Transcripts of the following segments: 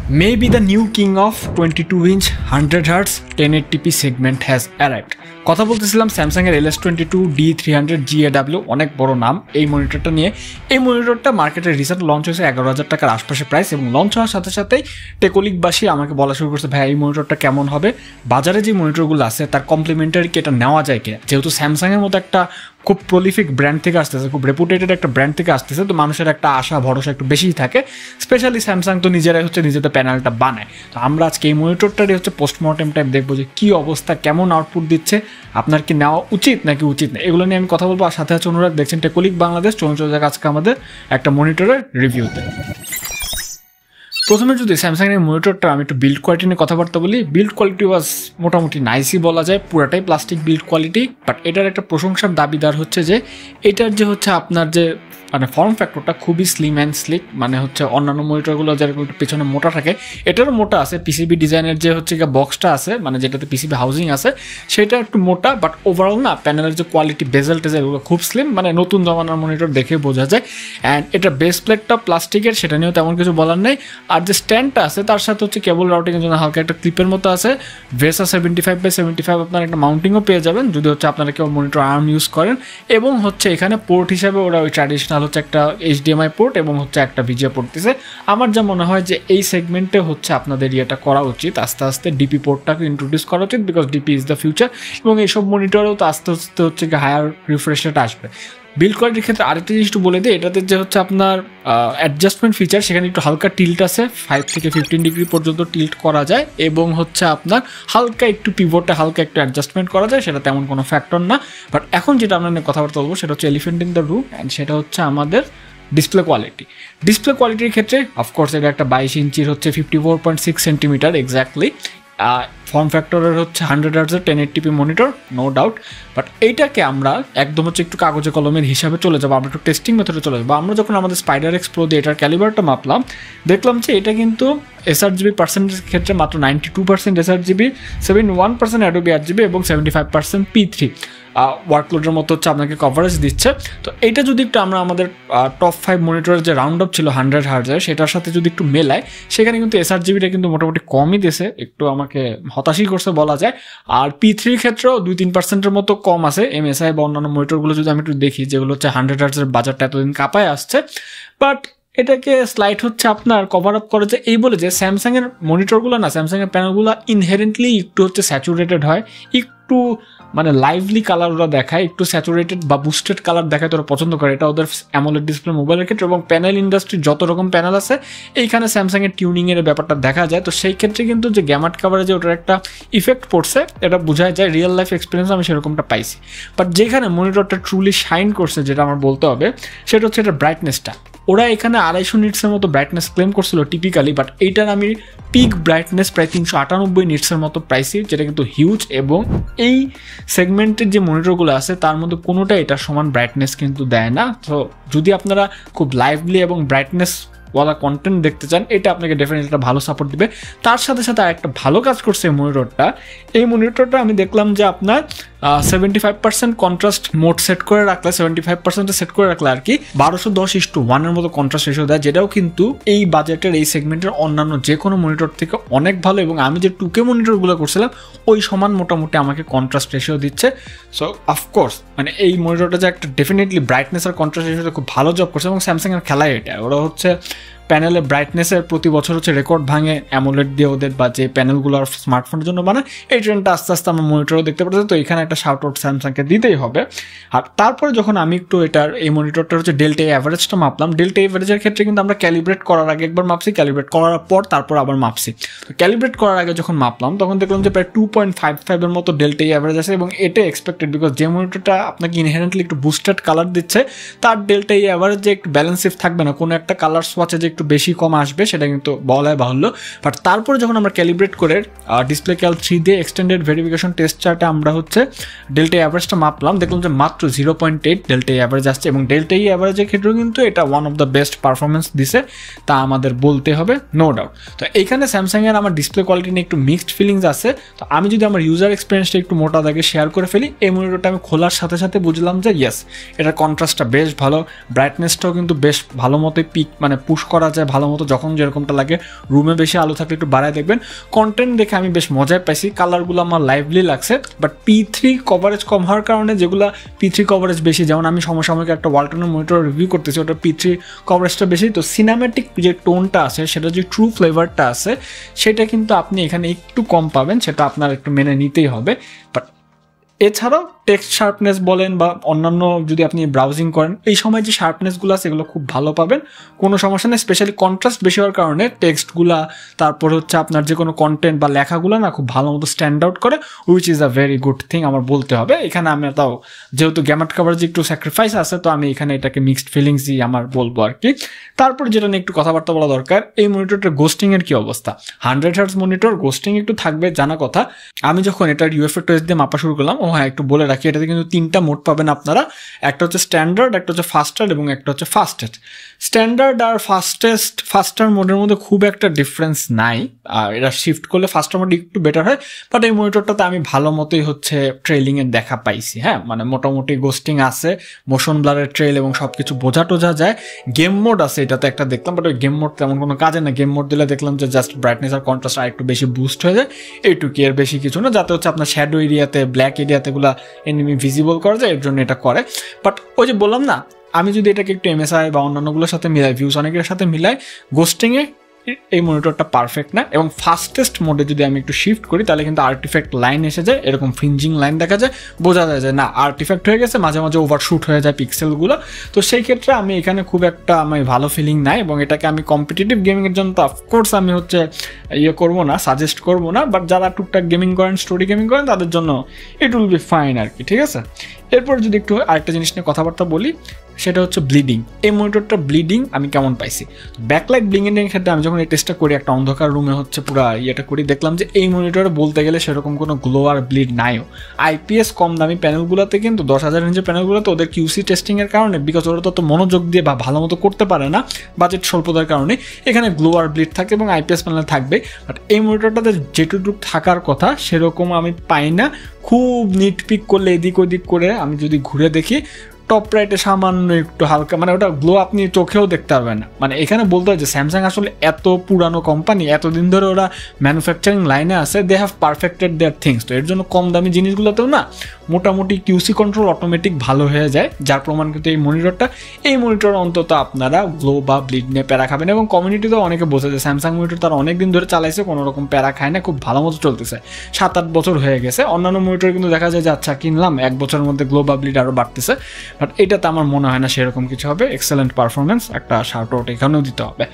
Maybe the new king of 22-inch 100Hz 1080p segment has arrived. কথা বলতেছিলাম স্যামসাংয়ের LS22D300GAW, অনেক বড় নাম এই মনিটরটা নিয়ে। এই মনিটরটা মার্কেটে রিসেন্ট লঞ্চ হয়েছে 11,000 টাকার আশপাশে প্রাইস, এবং লঞ্চ হওয়ার সাথে সাথেই টেকলিকবাসী আমাকে বলা শুরু করছে, ভাই এই মনিটরটা কেমন হবে, বাজারে যে মনিটরগুলো আছে তার কমপ্লিমেন্টারি কি এটা নেওয়া যায় কিনা। যেহেতু স্যামসাংয়ের মতো একটা খুব প্রলিফিক ব্র্যান্ড থেকে আসতেছে, খুব রেপুটেটেড একটা ব্র্যান্ড থেকে আসতেছে, তো মানুষের একটা আশা ভরসা একটু বেশিই থাকে। স্পেশালি স্যামসাং তো নিজেরাই নিজেদের প্যানেলটা বানায়। তো আমরা আজকে এই মনিটরটারই পোস্টমর্টেম টাইপ দেখবো যে কী অবস্থা, কেমন আউটপুট দিচ্ছে, আপনার কি নেওয়া উচিত নাকি উচিত না, এগুলো নিয়ে আমি কথা বলবো। আর সাথে আছে অনুরাগ, দেখছেন টেকলিক বাংলাদেশ। চলুন চলে যাক আজকে আমাদের একটা মনিটরের রিভিউতে। প্রথমে যদি স্যামসাংয়ের মনিটরটা আমি একটু বিল্ড কোয়ালিটি নিয়ে কথাবার্তা বলি। বিল্ড কোয়ালিটি ওয়াজ মোটামুটি নাইসই বলা যায়, পুরাটাই প্লাস্টিক বিল্ড কোয়ালিটি। বাট এটার একটা প্রশংসার দাবিদার হচ্ছে যে এটার যে আপনার যে ফর্ম ফ্যাক্টরটা খুবই স্লিম অ্যান্ড স্লিক। অন্যান্য মনিটরগুলো যেরকম একটু পেছনে মোটা থাকে, এটারও মোটা আছে। পিসিবি ডিজাইনের যে বক্সটা আছে, যেটাতে পিসিবি হাউজিং আছে, সেটা একটু মোটা। বাট ওভারঅল না, প্যানেলের যে কোয়ালিটি, বেজেল টেজেল, এগুলো খুব স্লিম, নতুন জমানার মনিটর দেখে বোঝা যায়। অ্যান্ড এটা বেস প্লেটটা প্লাস্টিকের, সেটা নিয়েও তেমন কিছু বলার নেই। আর যে স্ট্যান্ডটা আছে তার সাথে কেবল রাউটিংয়ের জন্য হালকা একটা ক্লিপের মতো আছে। VESA 75/75 আপনার একটা মাউন্টিংও পেয়ে যাবেন যদি আপনারা কেউ মনিটর আর্ম ইউজ করেন। এবং এখানে পোর্ট হিসাবে ওরা ওই ট্র্যাডিশনাল একটা HDMI পোর্ট এবং একটা VGA পোর্ট দিছে। আমার যা মনে হয় যে এই সেগমেন্টে আপনাদের ইয়েটা করা উচিত, আস্তে আস্তে ডিপি পোর্টটাকে ইন্ট্রোডিউস করা উচিত, because DP is the future. এবং এইসব মনিটরেও তো আস্তে আস্তে হায়ার রিফ্রেশ রেট আসবে। বিল্ড কোয়ালিটির ক্ষেত্রে আরেকটা জিনিস একটু বলে দিই, এটাতে যে আপনার অ্যাডজাস্টমেন্ট ফিচার, সেখানে একটু হালকা টিল্ট আছে, 5 থেকে 15 ডিগ্রি পর্যন্ত টিল্ট করা যায়। এবং আপনার হালকা একটু পিভটে হালকা একটু অ্যাডজাস্টমেন্ট করা যায়, সেটা তেমন কোনো ফ্যাক্টর না। বাট এখন যেটা আমরা নিয়ে কথাবার্তা বলবো সেটা elephant in the room, and সেটা আমাদের ডিসপ্লে কোয়ালিটি। ডিসপ্লে কোয়ালিটির ক্ষেত্রে অফকোর্স এটা একটা 22 ইঞ্চির 54.6 সেন্টিমিটার এক্স্যাক্টলি। ফর্ম ফ্যাক্টরের 100Hz 1080p monitor, no doubt. But এইটাকে আমরা একদম একটু কাগজে কলমের হিসাবে চলে যাবো, আমরা একটু টেস্টিং মেথডে চলে যাবো। আমরা যখন আমাদের SpiderX Pro দিয়ে এটার ক্যালিবারটা মাপলাম, দেখলাম যে এটা কিন্তু sRGB পার্সেন্টের ক্ষেত্রে মাত্র 92% sRGB, 71% Adobe RGB এবং 75% P3 ওয়ার্কলোডের মতো আপনাকে কভারেজ দিচ্ছে। তো এইটা যদি একটু আমরা আমাদের টপ 5 মনিটরের যে রাউন্ড আপ ছিল 100Hz, সেটার সাথে যদি একটু মেলায়, সেখানে কিন্তু sRGBটা কিন্তু মোটামুটি কমই দিয়েছে, একটু আমাকে হতাশই করছে বলা যায়। আর P3 ক্ষেত্রেও 2-3%-এর মতো কম আছে। MSI বা অন্যান্য মনিটরগুলো যদি আমি একটু দেখি, যেগুলো 100Hz এর বাজারটা এতদিন কাঁপায় আসছে, বাট এটাকে স্লাইড আপনার কভার আপ করে যে এই বলে যে স্যামসাংয়ের মনিটরগুলো না, স্যামসাংয়ের প্যানেলগুলো ইনহেরেন্টলি একটু স্যাচুরেটেড হয়, একটু লাইভলি কালার ওরা দেখায়, একটু স্যাচুরেটেড বা বুস্টেড কালার দেখায়, তোরা পছন্দ করে। এটা ওদের অ্যামোলেড ডিসপ্লে মোবাইলের ক্ষেত্রে এবং প্যানেল ইন্ডাস্ট্রির যত রকম প্যানেল আছে, এইখানে স্যামসাংয়ের টিউনিংয়ের ব্যাপারটা দেখা যায়। তো সেই ক্ষেত্রে কিন্তু যে গ্যামাট কাভারেজে ওটার একটা ইফেক্ট পড়ছে, এটা বোঝা যায়। রিয়েল লাইফ এক্সপিরিয়েন্স আমি সেরকমটা পাইছি। বাট যেখানে মনিটরটা ট্রুলি শাইন করছে, যেটা আমার বলতে হবে, সেটা এটার ব্রাইটনেসটা। ওরা এখানে 250 নিটসের মতো ব্রাইটনেস ক্লেম করছিল টিপিক্যালি, বাট এইটার আমি পিক ব্রাইটনেস প্রায় 398 নিটসের মতো পাইছি, যেটা কিন্তু হিউজ। এবং এই সেগমেন্টের যে মনিটরগুলো আছে তার মধ্যে কোনোটা এটার সমান ব্রাইটনেস কিন্তু দেয় না। তো যদি আপনারা খুব লাইভলি এবং ব্রাইটনেস ওয়ালা কন্টেন্ট দেখতে চান, এটা আপনাকে ডেফিনেটলি একটা ভালো সাপোর্ট দিবে। তার সাথে সাথে আরেকটা ভালো কাজ করছে এই মনিটরটা। এই মনিটরটা আমি দেখলাম যে আপনার 75% কন্ট্রাস্ট মোড সেট করে রাখলে, 75% সেট করে রাখলে আর কি 1210:1 মতো কন্ট্রাস্ট রেশিও দেয়, যেটাও কিন্তু এই বাজেটের এই সেগমেন্টের অন্যান্য যে কোনো মনিটর থেকে অনেক ভালো। এবং আমি যে 2K মনিটরগুলো করছিলাম ওই সমান মোটামুটি আমাকে কন্ট্রাস্ট রেশিও দিচ্ছে। সো অফকোর্স এই মনিটরটা যে একটা ডেফিনেটলি ব্রাইটনেস আর কন্ট্রাস্ট রেশিওতে খুব ভালো জব করছে। এবং স্যামসাংয়ের খেলায় এটা, ওরা প্যানেলের ব্রাইটনেসের প্রতি বছর রেকর্ড ভাঙে অ্যামোলেড দিয়ে ওদের, বা যে প্যানেলগুলো আর স্মার্টফোনের জন্য বানায়, এই ট্রেন্ডটা আস্তে আস্তে আমরা মনিটরও দেখতে পাচ্ছি। তো এখানে একটা শাউট আউট স্যামসাংকে দিতেই হবে। আর তারপরে যখন আমি একটু এই মনিটরটার ডেল্টা অ্যাভারেজটা মাপলাম, ডেল্টা অ্যাভারেজের ক্ষেত্রে কিন্তু আমরা ক্যালিব্রেট করার আগে একবার মাপছি, ক্যালিব্রেট করার পর তারপর আবার মাপছি। তো ক্যালিব্রেট করার আগে যখন মাপলাম, তখন দেখলাম যে প্রায় 2.55 মতো ডেল্টা অ্যাভারেজ আছে। এবং এটা এক্সপেক্টেড, বিকজ যে মনিটরটা আপনাকে ইনহেরেন্টলি একটু বুস্টেড কালার দিচ্ছে, তার ডেল্টা অ্যাভারেজ যে একটু ব্যালেন্সিভ থাকবে না, কোনো একটা কালার সোয়াচে যে একটু বেশি কম আসবে সেটা কিন্তু বলাই বাহুল্য। বাট তারপরে যখন আমরা ক্যালিব্রেট করে ডিসপ্লে ক্যাল 3 দিয়ে এক্সটেন্ডেড ভেরিফিকেশন টেস্ট চার্টে আমরা ডেল্টা অ্যাভারেজটা মাপলাম, দেখলাম যে মাত্র 0.8 ডেল্টা অ্যাভারেজ আসছে। এবং ডেল্টা অ্যাভারেজের ক্ষেত্রেও কিন্তু এটা one of the best performance দিছে, তা আমাদের বলতে হবে, নো ডাউট। তো এইখানে স্যামসাংয়ের আমার ডিসপ্লে কোয়ালিটি নিয়ে একটু মিক্সড ফিলিংস আছে। তো আমি যদি আমার ইউজার এক্সপিরিয়েন্সটা একটু মোটা দাগে শেয়ার করে ফেলি, এই মনিটরটা আমি খোলার সাথে সাথে বুঝলাম যে ইয়েস, এটার কন্ট্রাস্টটা বেশ ভালো, ব্রাইটনেসটাও কিন্তু বেশ ভালো মতোই পিক পুশ করা করা যায় ভালো মতো, যখন যেরকমটা লাগে। রুমে বেশি আলো থাকলে একটু বাড়ায় দেখবেন। কন্টেন্ট দেখে আমি বেশ মজায় পাইছি, কালারগুলো আমার লাইভলি লাগছে। বাট P3 কভারেজ কম হওয়ার কারণে যেগুলো P3 কভারেজ বেশি, যেমন আমি সমসাময়িক একটা ওয়ালটনের মনিটর রিভিউ করতেছি, ওটা P3 কভারেজটা বেশি। তো সিনেম্যাটিক যে টোনটা আছে, সেটা যে ট্রু ফ্লেভারটা আছে, সেটা কিন্তু আপনি এখানে একটু কম পাবেন, সেটা আপনার একটু মেনে নিতেই হবে। বাট এছাড়াও টেক্সট শার্পনেস বলেন বা অন্যান্য যদি আপনি ব্রাউজিং করেন, এই সময় যে শার্পনেসগুলো আছে এগুলো খুব ভালো পাবেন, কোনো সমস্যা নেই। স্পেশালি কন্ট্রাস্ট বেশি হওয়ার কারণে টেক্সটগুলা, তারপর হচ্ছে আপনার যে কোনো কন্টেন্ট বা লেখাগুলো না খুব ভালো মতো স্ট্যান্ড আউট করে, which is a very good thing আমার বলতে হবে। এখানে আমি তাও যেহেতু গ্যামাট কভারেজ একটু স্যাক্রিফাইস আছে, তো আমি এখানে এটাকে মিক্সড ফিলিংসই আমার বলবো আর কি। তারপর যেটা নিয়ে একটু কথাবার্তা বলা দরকার, এই মনিটরটার গোস্টিংয়ের কি অবস্থা। 100 হার্টজ মনিটর, গোস্টিং একটু থাকবে জানা কথা। আমি যখন এটার UFO টেস্ট দিয়ে মাপা শুরু করলাম, হ্যাঁ একটু বলে রাখি, এটাতে কিন্তু 3টা মোড পাবেন আপনারা। একটা হচ্ছে স্ট্যান্ডার্ড, একটা হচ্ছে ফাস্টার এবং একটা হচ্ছে ফাস্টেস্ট। স্ট্যান্ডার্ড আর ফাস্টার মোডের মধ্যে খুব একটা ডিফারেন্স নাই, আর এটা শিফট করলে ফাস্টার মোড একটু বেটার হয়। বাট এই মনিটরটাতে আমি ভালো মতোই হচ্ছে ট্রেলিংয়ের দেখা পাইছি। হ্যাঁ, মানে মোটামুটি গোস্টিং আছে, মোশন ব্লারের ট্রেল এবং সব কিছু বোঝা টোঝা যায়। গেম মোড আছে এটাতে একটা দেখলাম, বাট ওই গেম মোড তেমন কোনো কাজে না। গেম মোড দিলে দেখলাম যে জাস্ট ব্রাইটনেস আর কন্ট্রাস্ট আর একটু বেশি বুস্ট হয়ে যায়, এইটুকু, এর বেশি কিছু না। যাতে হচ্ছে আপনার শ্যাডো এরিয়াতে, ব্ল্যাক এরিয়াতে গুলা এনিমি ভিজিবল করা যায়, এর জন্য এটা করে। বাট ওই যে বললাম না, আমি যদি এটাকে একটু MSI বা অন্যান্যগুলোর সাথে মিলাই, ভিউজ অনেকের সাথে মিলাই, গোস্টিংয়ে এই মনিটরটা পারফেক্ট না। এবং ফাস্টেস্ট মোডে যদি আমি একটু শিফট করি, তাহলে কিন্তু আর্টিফ্যাক্ট লাইন এসে যায়, এরকম ফ্রিঞ্জিং লাইন দেখা যায়, বোঝা যায় যে না আর্টিফ্যাক্ট হয়ে গেছে, মাঝে মাঝে ওভারশুট হয়ে যায় পিক্সেলগুলো। তো সেই ক্ষেত্রে আমি এখানে খুব একটা আমি ভালো ফিলিং নাই, এবং এটাকে আমি কম্পিটিটিভ গেমিংয়ের জন্য তো অফকোর্স আমি হচ্ছে করবো না, সাজেস্ট করবো না। বাট যারা টুকটাক গেমিং করেন, স্টোরি গেমিং করেন, তাদের জন্য ইট উইল বি ফাইন আর কি, ঠিক আছে। এরপর যদি একটু আরেকটা জিনিস নিয়ে কথাবার্তা বলি, সেটা হচ্ছে ব্লিডিং। এই মনিটরটা ব্লিডিং আমি কেমন পাইছি, ব্যাকলাইট ব্লিডিংয়ের ক্ষেত্রে আমি যখন এই টেস্টটা করি, একটা অন্ধকার রুমে হচ্ছে পুরো ইয়েটা করি, দেখলাম যে এই মনিটরে বলতে গেলে সেরকম কোনো গ্লো আর ব্লিড নাইও। IPS কম দামি প্যানেলগুলোতে কিন্তু 10,000 রেঞ্জের প্যানেলগুলোতে ওদের QC টেস্টিংয়ের কারণে, বিকজ ওরা তো মনোযোগ দিয়ে বা ভালো মতো করতে পারে না বাজেট স্বল্পতার কারণে, এখানে গ্লো আর ব্লিড থাকে এবং IPS প্যানেল থাকবে। বাট এই মনিটরটাতে যেটুকু থাকার কথা সেরকম আমি পাই না। খুব নিটপিক করলে এদিক ওদিক করে আমি যদি ঘুরে দেখি, টপ রাইটে সামান্য একটু হালকা, মানে ওটা গ্লো আপনি চোখেও দেখতে পারবেন না। মানে এখানে বলতে হয় যে স্যামসাং আসলে এত পুরানো কোম্পানি, এতদিন ধরে ওরা ম্যানুফ্যাকচারিং লাইনে আছে, they have perfected their things. তো এর জন্য কম দামি জিনিসগুলোতেও না মোটামুটি QC কন্ট্রোল অটোমেটিক ভালো হয়ে যায়, যার প্রমাণ কিন্তু এই মনিটর অন্তত আপনারা গ্লো বা ব্লিড নিয়ে প্যারা খাবেন। এবং কমিউনিটিতেও অনেকে বলছে যে স্যামসাং মনিটর তারা অনেক দিন ধরে চালাইছে, কোনো রকম প্যারা খায় না, খুব ভালো মতো চলতেছে, 7-8 বছর হয়ে গেছে। অন্যান্য মনিটর কিন্তু দেখা যায় যে আচ্ছা কিনলাম 1 বছরের মধ্যে গ্লো বা ব্লিড আরও বাড়তেছে, বাট এটাতে আমার মনে হয় না সেরকম কিছু হবে। এক্সেলেন্ট পারফরমেন্স, একটা শার্ট আউট এখানেও দিতে হবে।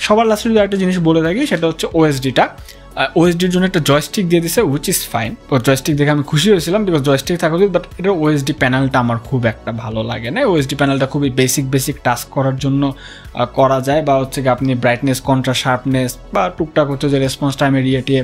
সবার লাস্টে যদি একটা জিনিস বলে থাকি, সেটা হচ্ছে OSD-টা। OSD-র জন্য একটা জয়স্টিক দিয়ে দিছে, উইচ ইজ ফাইন। ও জয়স্টিক দেখে আমি খুশি হয়েছিলাম, বিকজ জয়স্টিক থাকা উচিত। বাট এটার OSD প্যানেলটা আমার খুব একটা ভালো লাগে না। OSD প্যানেলটা খুবই বেসিক টাস্ক করার জন্য করা যায়, বা হচ্ছে কি আপনি ব্রাইটনেস, কন্ট্রাস্ট, শার্পনেস বা টুকটাক হচ্ছে যে রেসপন্স টাইম, এরিয়া টিয়ে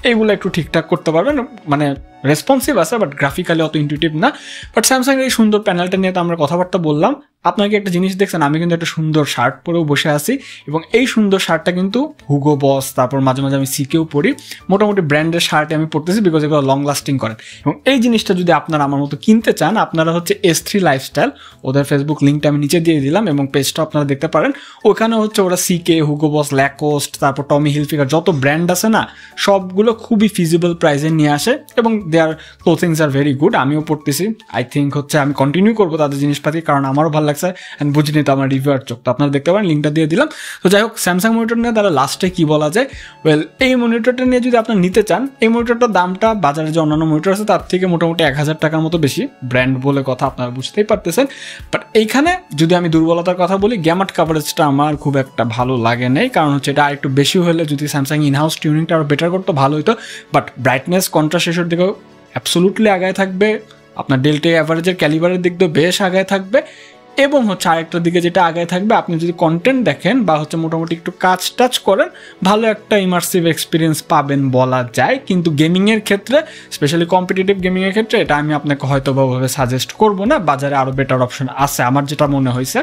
এইগুলো একটু ঠিকঠাক করতে পারবেন। মানে রেসপন্সিভ আছে, বাট গ্রাফিক্যালি অত ইনটিউটিভ না। বাট স্যামসাংয়ের এই সুন্দর প্যানেলটা নিয়ে তো আমরা কথাবার্তা বললাম। আপনাকে একটা জিনিস দেখছেন, আমি কিন্তু একটা সুন্দর শার্ট পরেও বসে আছি, এবং এই সুন্দর শার্টটা কিন্তু হুগো বস, তারপর মাঝে মাঝে আমি সিকেও পরি, মোটামুটি ব্র্যান্ডের শার্ট আমি পরতেছি, বিকজ এগুলো লং লাস্টিং করেন। এবং এই জিনিসটা যদি আপনারা আমার মতো কিনতে চান, আপনারা হচ্ছে S3 লাইফস্টাইল, ওদের ফেসবুক লিঙ্কটা আমি নিচে দিয়ে দিলাম, এবং পেজটা আপনারা দেখতে পারেন। ওখানে হচ্ছে ওরা সিকে, হুগো বস, ল্যাকোস্ট, তারপর টমি হিলফিগার, যত ব্র্যান্ড আছে না, সবগুলো খুবই ফিজিবল প্রাইসে নিয়ে আসে, এবং দেয়ার ক্লোথিংস আর ভেরি গুড। আমিও পড়তেছি, আই থিঙ্ক হচ্ছে আমি কন্টিনিউ করবো তাদের জিনিসপাতি, কারণ আমারও ভালো লাগছে অ্যান্ড বুঝিনি তো আমার রিভিউয়ার চোখ। তো আপনারা দেখতে পারেন, লিঙ্কটা দিয়ে দিলাম। তো যাই হোক, স্যামসাং মনিটর নিয়ে তাহলে লাস্টে কি বলা যায়, ওয়েল এই মনিটরটা নিয়ে যদি আপনারা নিতে চান, এই মনিটরটার দামটা বাজারে যে অন্যান্য মনিটর আছে তার থেকে মোটামুটি 1000 টাকার মতো বেশি, ব্র্যান্ড বলে কথা, আপনারা বুঝতেই পারতেছেন। বাট এইখানে যদি আমি দুর্বলতার কথা বলি, গ্যামাট কাভারেজটা আমার খুব একটা ভালো লাগে নাই, কারণ হচ্ছে এটা আরেকটু বেশি হলে যদি স্যামসাং ইনহাউস টিউনিংটা আরও বেটার করতো ভালো হতো। বাট ব্রাইটনেস, কন্ট্রাস্ট এসব দিকেও অ্যাবসোলুটলি আগায় থাকবে, আপনার ডেল্টা অ্যাভারেজের ক্যালিবারের দিক দিয়েও বেশ আগায় থাকবে। এবং হচ্ছে আরেকটার দিকে যেটা আগায় থাকবে, আপনি যদি কন্টেন্ট দেখেন বা হচ্ছে মোটামুটি একটু কাজ টাচ করেন, ভালো একটা ইমার্সিভ এক্সপিরিয়েন্স পাবেন বলা যায়। কিন্তু গেমিংয়ের ক্ষেত্রে, স্পেশালি কম্পিটিটিভ গেমিংয়ের ক্ষেত্রে, এটা আমি আপনাকে হয়তো ভাবে সাজেস্ট করবো না, বাজারে আরও বেটার অপশন আছে আমার যেটা মনে হয়েছে।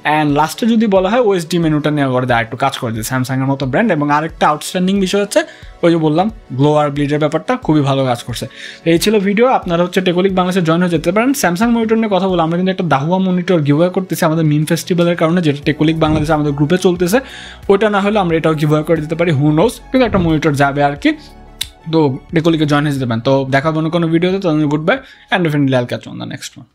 অ্যান্ড লাস্টে যদি বলা হয়, OSD মেনুটা নিয়ে আবার একটু কাজ করে দিয়েছে স্যামসাংয়ের মতো ব্র্যান্ড। এবং আরেকটা আউটস্ট্যান্ডিং বিষয় হচ্ছে ওই যে বললাম, গ্লো আর ব্লিডের ব্যাপারটা খুবই ভালো কাজ করছে। এই ছিল ভিডিও। আপনারা হচ্ছে টেকলিক বাংলাদেশে জয়েন হয়ে যেতে পারেন। স্যামসাং মনিটর নিয়ে কথা বলে আমরা কিন্তু একটা দাহুয়া মনিটর গিভওয়ে করতেছি আমাদের মিম ফেস্টিভ্যালের কারণে, যেটা টেকোলিক বাংলাদেশে আমাদের গ্রুপে চলতেছে, ওইটা না হলে আমরা এটাও গিভওয়ে করে দিতে পারি, হু নোস, কিন্তু একটা মনিটর যাবে আর কি। তো টেকোলিকে জয়েন হয়ে যেতে পারেন। তো দেখাবো কোনো ভিডিওতে, তাহলে গুড বাই অ্যান্ড ডেফিনেটলি আইল catch on the next one.